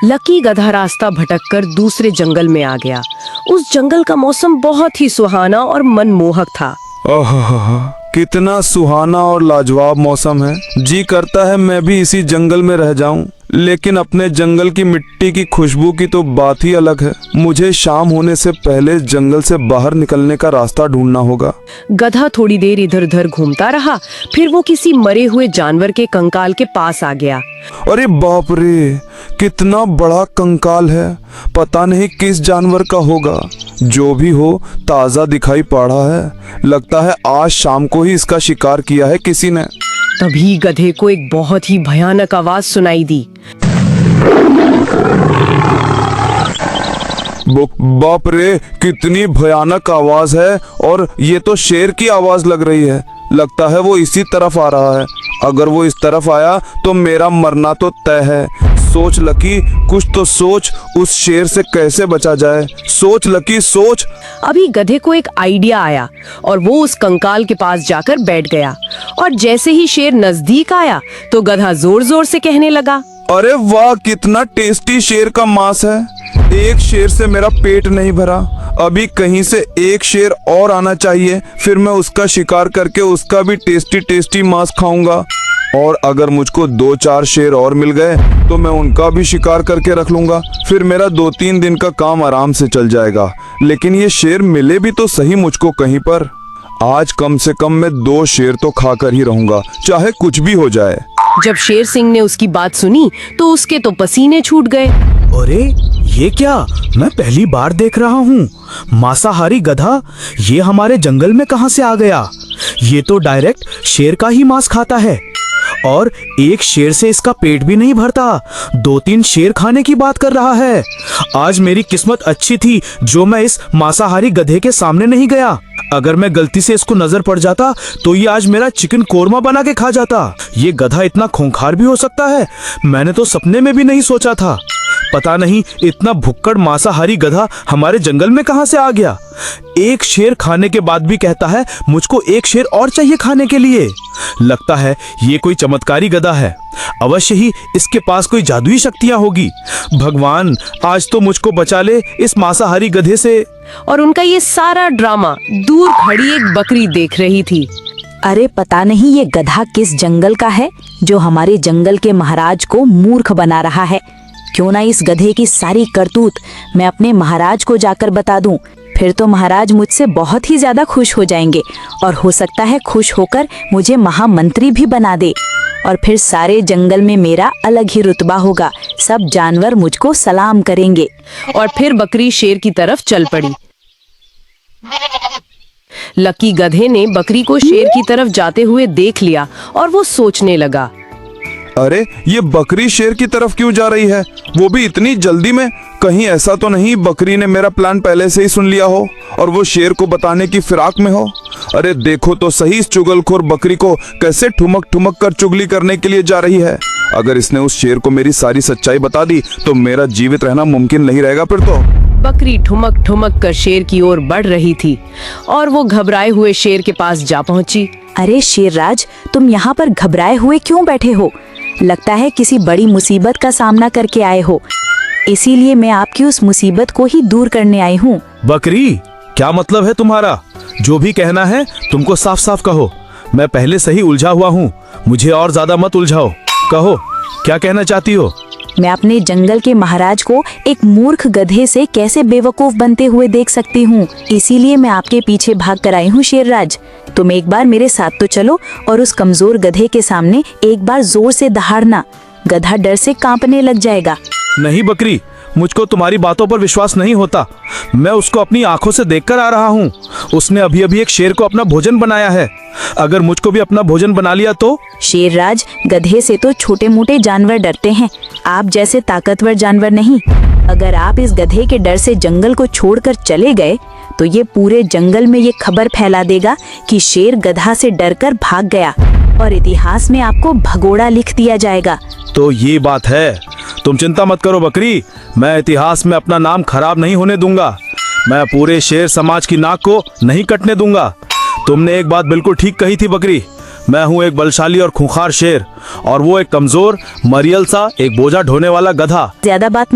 Lucky गधा रास्ता भटककर दूसरे जंगल में आ गया। उस जंगल का मौसम बहुत ही सुहाना और मनमोहक था। आहा, कितना सुहाना और लाजवाब मौसम है। जी करता है मैं भी इसी जंगल में रह जाऊं। लेकिन अपने जंगल की मिट्टी की खुशबू की तो बात ही अलग है। मुझे शाम होने से पहले जंगल से बाहर निकलने का रास्ता ढूंढना होगा। गधा थोड़ी देर इधर उधर घूमता रहा, फिर वो किसी मरे हुए जानवर के कंकाल के पास आ गया। अरे बाप रे, कितना बड़ा कंकाल है। पता नहीं किस जानवर का होगा। जो भी हो, ताजा दिखाई पड़ा है। लगता है आज शाम को ही इसका शिकार किया है किसी ने। तभी गधे को एक बहुत ही भयानक आवाज सुनाई दी। बाप रे, कितनी भयानक आवाज है। और ये तो शेर की आवाज लग रही है। लगता है वो इसी तरफ आ रहा है। अगर वो इस तरफ आया तो मेरा मरना तो तय है। सोच लकी, कुछ तो सोच। उस शेर से कैसे बचा जाए? सोच लकी, सोच। अभी गधे को एक आइडिया आया और वो उस कंकाल के पास जाकर बैठ गया। और जैसे ही शेर नजदीक आया तो गधा जोर जोर से कहने लगा, अरे वाह, कितना टेस्टी शेर का मांस है। एक शेर से मेरा पेट नहीं भरा। अभी कहीं से एक शेर और आना चाहिए, फिर मैं उसका शिकार करके उसका भी टेस्टी टेस्टी मांस खाऊंगा। और अगर मुझको 2-4 शेर और मिल गए तो मैं उनका भी शिकार करके रख लूंगा। फिर मेरा 2-3 दिन का काम आराम से चल जाएगा। लेकिन ये शेर मिले भी तो सही मुझको कहीं पर। आज कम से कम मैं 2 शेर तो खाकर ही रहूंगा, चाहे कुछ भी हो जाए। जब शेर सिंह ने उसकी बात सुनी तो उसके तो पसीने छूट गए। अरे ये क्या, मैं पहली बार देख रहा हूँ। मांसाहारी गधा ये हमारे जंगल में कहाँ से आ गया? ये तो डायरेक्ट शेर का ही मांस खाता है। और एक शेर से इसका पेट भी नहीं भरता, 2-3 शेर खाने की बात कर रहा है। आज मेरी किस्मत अच्छी थी जो मैं इस मांसाहारी गधे के सामने नहीं गया। अगर मैं गलती से इसको नजर पड़ जाता तो ये आज मेरा चिकन कोरमा बना के खा जाता। ये गधा इतना खूंखार भी हो सकता है, मैंने तो सपने में भी नहीं सोचा था। पता नहीं इतना भुक्कड़ मांसाहारी गधा हमारे जंगल में कहां से आ गया। एक शेर खाने के बाद भी कहता है मुझको एक शेर और चाहिए खाने के लिए। लगता है ये कोई चमत्कारी गधा है। अवश्य ही इसके पास कोई जादुई शक्तियां होगी। भगवान, आज तो मुझको बचा ले इस मांसाहारी गधे से। और उनका ये सारा ड्रामा दूर खड़ी एक बकरी देख रही थी। अरे पता नहीं ये गधा किस जंगल का है जो हमारे जंगल के महाराज को मूर्ख बना रहा है। क्यों ना इस गधे की सारी करतूत मैं अपने महाराज को जाकर बता दूं। फिर तो महाराज मुझसे बहुत ही ज्यादा खुश हो जाएंगे और हो सकता है खुश होकर मुझे महामंत्री भी बना दे। और फिर सारे जंगल में मेरा अलग ही रुतबा होगा। सब जानवर मुझको सलाम करेंगे। और फिर बकरी शेर की तरफ चल पड़ी। लकी गधे ने बकरी को शेर की तरफ जाते हुए देख लिया और वो सोचने लगा, अरे ये बकरी शेर की तरफ क्यों जा रही है, वो भी इतनी जल्दी में? कहीं ऐसा तो नहीं बकरी ने मेरा प्लान पहले से ही सुन लिया हो और वो शेर को बताने की फिराक में हो? अरे देखो तो सही, इस चुगलखोर बकरी को कैसे ठुमक ठुमक कर चुगली करने के लिए जा रही है। अगर इसने उस शेर को मेरी सारी सच्चाई बता दी तो मेरा जीवित रहना मुमकिन नहीं रहेगा फिर तो। बकरी ठुमक ठुमक कर शेर की ओर बढ़ रही थी और वो घबराए हुए शेर के पास जा पहुंची। अरे शेरराज, तुम यहाँ पर घबराए हुए क्यों बैठे हो? लगता है किसी बड़ी मुसीबत का सामना करके आए हो। इसीलिए मैं आपकी उस मुसीबत को ही दूर करने आई हूँ। बकरी, क्या मतलब है तुम्हारा? जो भी कहना है तुमको साफ साफ कहो। मैं पहले से ही उलझा हुआ हूँ, मुझे और ज्यादा मत उलझाओ। कहो, क्या कहना चाहती हो? मैं अपने जंगल के महाराज को एक मूर्ख गधे से कैसे बेवकूफ बनते हुए देख सकती हूँ। इसीलिए मैं आपके पीछे भाग कर आई हूँ शेरराज। तुम एक बार मेरे साथ तो चलो और उस कमजोर गधे के सामने एक बार जोर से दहाड़ना। गधा डर से कांपने लग जाएगा। नहीं बकरी, मुझको तुम्हारी बातों पर विश्वास नहीं होता। मैं उसको अपनी आंखों से देखकर आ रहा हूँ। उसने अभी अभी एक शेर को अपना भोजन बनाया है। अगर मुझको भी अपना भोजन बना लिया तो? शेरराज, गधे से तो छोटे मोटे जानवर डरते हैं, आप जैसे ताकतवर जानवर नहीं। अगर आप इस गधे के डर से जंगल को छोड़कर चले गए तो ये पूरे जंगल में ये खबर फैला देगा कि शेर गधा से डरकर भाग गया और इतिहास में आपको भगोड़ा लिख दिया जाएगा। तो ये बात है। तुम चिंता मत करो बकरी, मैं इतिहास में अपना नाम खराब नहीं होने दूंगा। मैं पूरे शेर समाज की नाक को नहीं कटने दूंगा। तुमने एक बात बिल्कुल ठीक कही थी बकरी। मैं हूँ एक बलशाली और खूंखार शेर और वो एक कमजोर मरियल सा एक बोझा ढोने वाला गधा। ज्यादा बात